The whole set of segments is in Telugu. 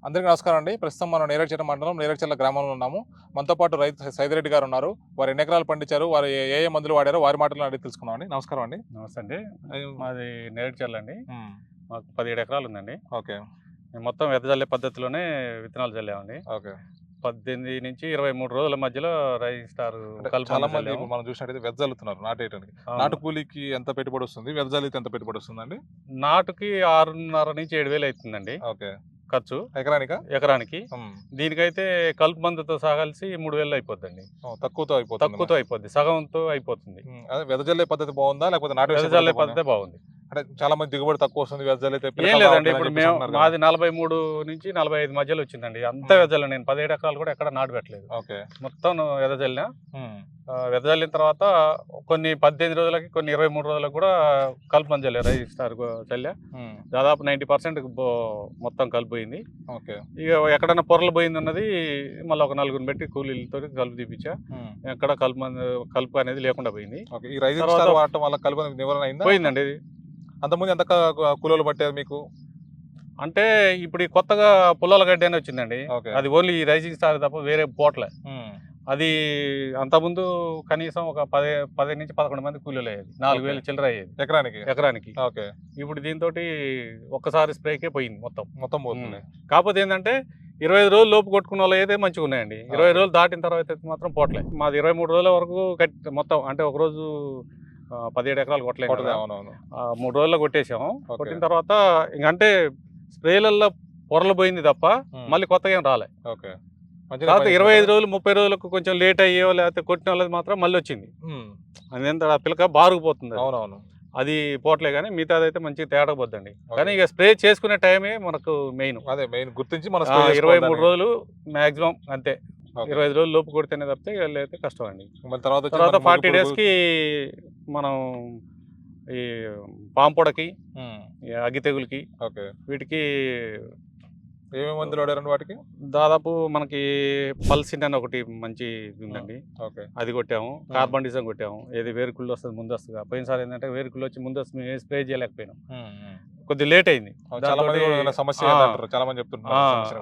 అందరికీ నమస్కారం అండి. ప్రస్తుతం మనం నేరేడుచర్ల మండలం నేరేడుచర్ల గ్రామంలో ఉన్నాము. మనతో పాటు రైతు సైదిరెడ్డి గారు ఉన్నారు. వారు ఎన్ని ఎకరాలు పండించారు, వారు ఏ ఏ మందులు వాడారో వారి మాటల్లో అడిగి తెలుసుకుందామండి. నమస్కారం అండి. నమస్తే అండి. అయ్యో. మాది నేరేడుచర్ల అండి. హ్మ్. మాకు 17 ఎకరాలు ఉందండి. ఓకే. మేము మొత్తం వెదజల్లే పద్ధతిలోనే విత్తనాలు చల్లామండి. ఓకే. 18-23 రోజుల మధ్యలో రైస్ స్టార్ అంటే కలుపు చాలా మందు మంది చల్లాము. ఇప్పుడు మనం చూసినట్టయితే వెదజల్లుతున్నారు నాటేయడానికి. అవును. నాటు కూలీకి ఎంత పెట్టుబడి వస్తుంది? వెదజల్లికి ఎంత పెట్టుబడి వస్తుందండి? నాటుకి 6,500-7,000 అవుతుందండి ఓకే. ఖర్చు ఎకరానికా? ఎకరానికి. హ్మ్. దీనికైతే కలుపు మందుతో సహా కలిసి 3,000 అయిపోద్దండి. తక్కువతో అయిపోతుంది. తక్కువతో అయిపోద్ది. సగంతో అయిపోతుంది. అదే వెదజల్లే పద్ధతి బాగుందా? లేకపోతే నాటు వేసే వెదజల్లే పద్ధతి బాగుందా? పద్ధతే బాగుంది. అంటే చాలా మంది దిగుబడి తక్కువ వస్తుంది వెదజల్లితే ఏం పిలకలు లేదండి. రావట్లేదని ఇప్పుడు చెప్పేసి మేము అంటున్నారు కదా. మాది 43-45 మధ్యలో వచ్చిందండి. అంతా వెదజల్లా. నేను 17 ఎకరాలు కూడా ఎక్కడ నాటు పెట్టలేదు. ఓకే. మొత్తం వెదజల్లినా. హ్మ్. వెదజల్లిన తర్వాత కొన్ని 18 రోజులకి, కొన్ని 23 రోజులకు కూడా కలుపు మందు చల్లా. రైస్ స్టార్ చల్లా. హ్మ్. దాదాపు 90% మొత్తం కలుపు పోయింది. ఓకే. ఇక ఎక్కడన్నా పొరలు పోయింది అన్నది మళ్ళీ ఒక నలుగురిని పెట్టి కూలీలతో కలుపు తీపించా. హ్మ్. ఎక్కడ కలుపు అనేది లేకుండా పోయింది. ఓకే. ఈ రైజింగ్ తర్వాత స్టార్ వాడటం వల్ల కలుపు నివారణ అయిందా? పోయిందండి. అంతకుముందు ఎంత కూలీలు పట్టారు మీకు? అంటే ఇప్పుడు ఈ కొత్తగా పుల్లల గడ్డి అని వచ్చిందండి. ఓకే. అది ఓన్లీ ఈ రైజింగ్ స్టార్ తప్ప వేరే పోట్లే. హ్మ్. అది అంతకుముందు కనీసం ఒక 10-11 మంది కూలీలు అయ్యేది. 4,000 చిల్లర అయ్యేది ఎకరానికి. ఓకే. ఇప్పుడు దీంతో ఒక్కసారి స్ప్రేకే పోయింది మొత్తం పోతుంది. కాకపోతే ఏంటంటే 25 రోజులు లోపు కొట్టుకున్న వాళ్ళు అయితే మంచిగా ఉన్నాయండి. 20 రోజులు దాటిన తర్వాత అయితే మాత్రం పోట్లే. మాది 23 రోజుల వరకు మొత్తం అంటే ఒక రోజు 17 ఎకరాలు కొట్టలేదు. అవునవును. 3 రోజుల్లో కొట్టేసాము. ఓకే. కొట్టిన తర్వాత ఇంకంటే స్ప్రేలల్లో పొరలు పోయింది తప్ప మళ్ళీ కొత్తగా ఏం రాలే. ఓకే. తర్వాత 25 రోజులు 30 రోజులకు కొంచెం లేట్ అయ్యో లేకపోతే కొట్టిన వాళ్ళది మాత్రం మళ్ళీ వచ్చింది. అదేంత పిలక బారుకుపోతుంది. అవునవును. అది పోట్లే కానీ మిగతాదైతే మంచిగా తేడా పోద్దండి. కానీ ఇక స్ప్రే చేసుకునే టైమే మనకు మెయిన్. అదే మెయిన్ గుర్తించి మనం 23 రోజులు మాక్సిమం అంతే. 25 రోజులు లోపు కొడితేనే తప్పితే అయితే కష్టం అండి. తర్వాత 40 డేస్కి మనం ఈ పాంపొడకి, అగ్గి తెగులకి, వీటికి ఏమేమి మందులు వాడారండి వాటికి? దాదాపు మనకి పల్సిన్ అని ఒకటి మంచి ఉందండి. అది కొట్టాము. కార్బన్ కొట్టాము. ఏది వేరుకుళ్ళు వస్తుంది ముందస్తుగా. పోయినసారి ఏంటంటే వేరుకుళ్ళు వచ్చి ముందస్తు మేము స్ప్రే చేయలేకపోయినాం. కొద్దిగా లేట్ అయింది.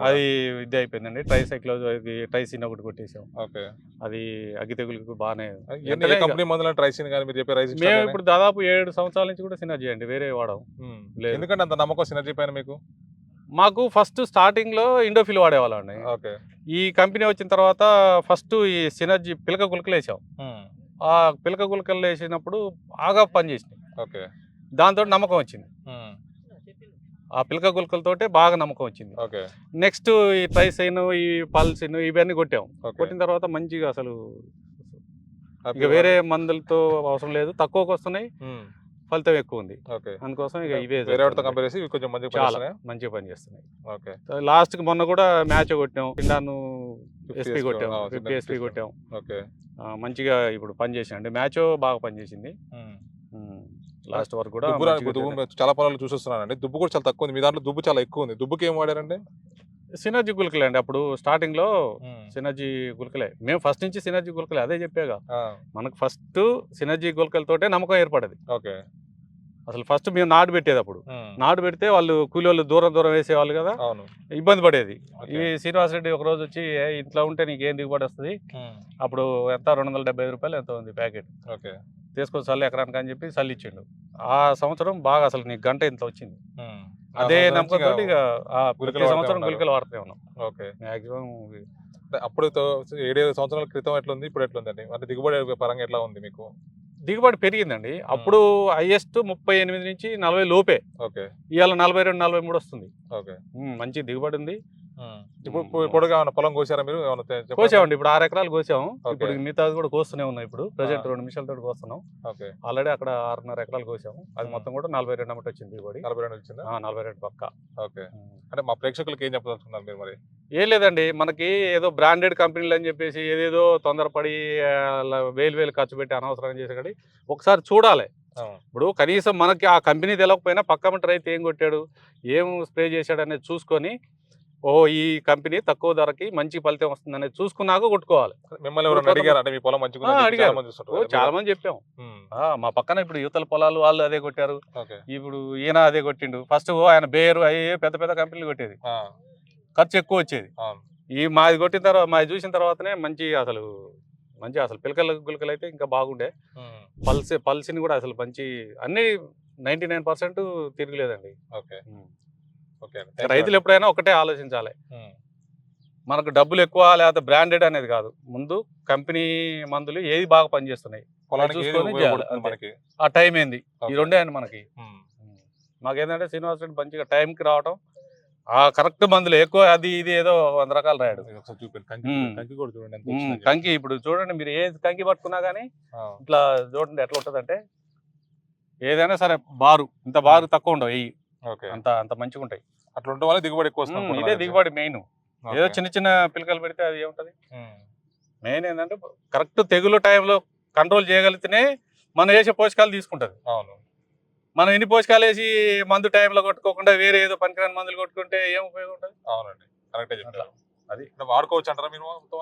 అది ఇది అయిపోయిందండి. ట్రైసిన్ ఒకటి కొట్టేసాం. అది అగ్గి తెగులకు బాగానే. మేము ఇప్పుడు దాదాపు 7 సంవత్సరాల నుంచి కూడా సినర్జీ అండి, వేరే వాడాం. ఎందుకంటే అంత నమ్మకం సినర్జీ పైన మీకు? మాకు ఫస్ట్ స్టార్టింగ్ లో ఇండోఫిల్ వాడేవాళ్ళం అండి. ఈ కంపెనీ వచ్చిన తర్వాత ఫస్ట్ ఈ సినర్జీ పిలక గులకలు వేసాం. ఆ పిలక గులకలు వేసినప్పుడు బాగా పనిచేసినాయి. దాంతో నమ్మకం వచ్చింది. ఆ పిలక గులకలతోటే బాగా నమ్మకం వచ్చింది. నెక్స్ట్ ఈ ట్రైసైన్, ఈ పల్సిన్ ఇవన్నీ కొట్టాం. కొట్టిన తర్వాత మంచిగా అసలు ఇక వేరే మందులతో అవసరం లేదు, తక్కువకి వస్తున్నాయి, ఫలితం ఎక్కువ ఉంది. అందుకోసం ఇక ఇవే చాలా మంచిగా పనిచేస్తున్నాయి. లాస్ట్ కి మొన్న కూడా మ్యాచ్ కొట్టాం. పిండాను ఎస్పీ కొట్టాం, 50 ఎస్పీ కొట్టాం. మంచిగా ఇప్పుడు పనిచేసాం అండి. మ్యాచ్ బాగా పనిచేసింది. లాస్ట్ వరకు కూడా చాలా పొలాలు చూసేస్తున్నానండి. దుబ్బు కూడా చాలా తక్కువ ఉంది. మీ దాంట్లో దుబ్బు చాలా ఎక్కువ ఉంది. దుబ్బుకి ఏం వాడారండి? సినర్జీ గులకలే అండి. అప్పుడు స్టార్టింగ్ లో సినర్జీ గులకలే. మేము ఫస్ట్ నుంచి సినర్జీ గులకలే, అదే చెప్పాగా. మనకు ఫస్ట్ సినర్జీ గులకలతోటే నమ్మకం ఏర్పడది. అసలు ఫస్ట్ మేము నాటు పెట్టేటప్పుడు నాటు పెడితే వాళ్ళు కూలి వాళ్ళు దూరం వేసేవాళ్ళు కదా, ఇబ్బంది పడేది. ఈ శ్రీనివాస్ రెడ్డి ఒక రోజు వచ్చి ఇంట్లో ఉంటే నీకేం దిగుబడి వస్తుంది, అప్పుడు ఎంత 275 రూపాయలు ఎంత ఉంది ప్యాకెట్, తీసుకొని చల్లి ఎకరానికి అని చెప్పి చల్లిచ్చిండు. ఆ సంవత్సరం బాగా అసలు నీకు గంట ఇంత వచ్చింది. అదే నమ్మకంతో ఇక ప్రతి సంవత్సరం గుళికలు వాడుతూనే ఉన్నాం మాక్సిమం. అప్పుడు 7-7 సంవత్సరాల క్రితం ఎట్లుంది, ఇప్పుడు ఎట్లుందండి? అంటే దిగుబడి పరంగా ఎట్లా ఉంది మీకు? దిగుబడి పెరిగిందండి. అప్పుడు హైయెస్ట్ 38-40 లోపే. ఇవాళ 42-43 వస్తుంది. మంచి దిగుబడి ఉంది. పొలం కోసారా మీరు? కోసామండి. ఇప్పుడు 6 ఎకరాలు కోసాము. ఇప్పుడు మిగతాది కూడా కోస్తూనే ఉన్నాయి. ఇప్పుడు ప్రెసెంట్ 2 నిమిషాలతో కోస్తున్నాం. ఆల్రెడీ అక్కడ 6.5 ఎకరాలు కోసాము. అది మొత్తం కూడా 42 అమ్మటి వచ్చింది దిగుబడి. 42 పక్క. అంటే మా ప్రేక్షకులకు ఏం చెప్పదలుచుకున్నారు మీరు మరి? ఏం లేదండి, మనకి ఏదో బ్రాండెడ్ కంపెనీలు అని చెప్పేసి ఏదేదో తొందరపడి వేలు ఖర్చు పెట్టి అనవసరం చేసేకాడి ఒకసారి చూడాలి. ఇప్పుడు కనీసం మనకి ఆ కంపెనీ తెలియకపోయినా పక్క రైతు ఏం కొట్టాడు, ఏం స్ప్రే చేశాడు అనేది చూసుకొని, ఈ కంపెనీ తక్కువ ధరకి మంచి ఫలితం వస్తుంది అనేది చూసుకున్నాక కొట్టుకోవాలి. చాలా మంది చెప్పాం. మా పక్కన ఇప్పుడు యువతల పొలాలు వాళ్ళు అదే కొట్టారు. ఇప్పుడు ఈయన అదే కొట్టిండు. ఫస్ట్ ఆయన బేరు అయ్యే పెద్ద కంపెనీలు కొట్టేది. ఖర్చు ఎక్కువ వచ్చేది. అవును. ఈ మాది కొట్టిన తర్వాత మాది చూసిన తర్వాతనే మంచి అసలు పిలకల గులకలు అయితే ఇంకా బాగుండే. పల్సిని కూడా అసలు మంచి అన్ని 99% తిరగలేదండి. ఓకే. ఉమ్. ఓకే. రైతులు ఎప్పుడైనా ఒకటే ఆలోచించాలి, మనకు డబ్బులు ఎక్కువ లేకపోతే బ్రాండెడ్ అనేది కాదు, ముందు కంపెనీ మందులు ఏది బాగా పనిచేస్తున్నాయి పొలానికి ఏది చూసుకొని ఉపయోగపడుతుంది చేయాలి. మనకి? ఆ టైం ఏంది, ఈ ఓకే. రెండే అండి మనకి. మాకేంటంటే శ్రీనివాస్ రెడ్డి మంచిగా టైంకి రావటం, ఆ కరెక్ట్ మందులు ఎక్కువ అది ఇది ఏదో 100 రకాలు రాయడు. ఇది ఒకసారి చూపించండి. కంకి కంకి కూడా చూడండి ఎంత ఉమ్, వచ్చిందని కంకి ఇప్పుడు చూడండి, మీరు ఏ కంకి పట్టుకున్నా కానీ చెప్పి. ఇట్లా చూడండి ఎట్లా ఉంటుందంటే, ఏదైనా సరే బారు ఇంత బారు తక్కువ ఉండవు, వెయ్యి ఓకే. అంత అంత మంచిగా ఉంటాయి. అట్లా ఉండడం వల్ల దిగుబడి ఎక్కువ వస్తుంది ఇదే అనుకుంటున్నాను. దిగుబడి మెయిన్. ఓకే. ఏదో చిన్న చిన్న పిలకలు పెడితే అది ఏముంటది, ఉమ్. మెయిన్ ఏంటంటే కరెక్ట్ తెగులు టైంలో కంట్రోల్ చేయగలిగితేనే మనం వేసే పోషకాలు తీసుకుంటది. అవును. మనం ఎన్ని పోషకాలు వేసి మందు టైంలో కొట్టుకోకుండా వేరే ఏదో పనికిరాని మందులు కొట్టుకుంటే ఏం ఉపయోగం ఉంటుంది? అవునండి, కరెక్టే చెప్పారు. అది వాడుకోవచ్చు అంటారా మీరు మొత్తం?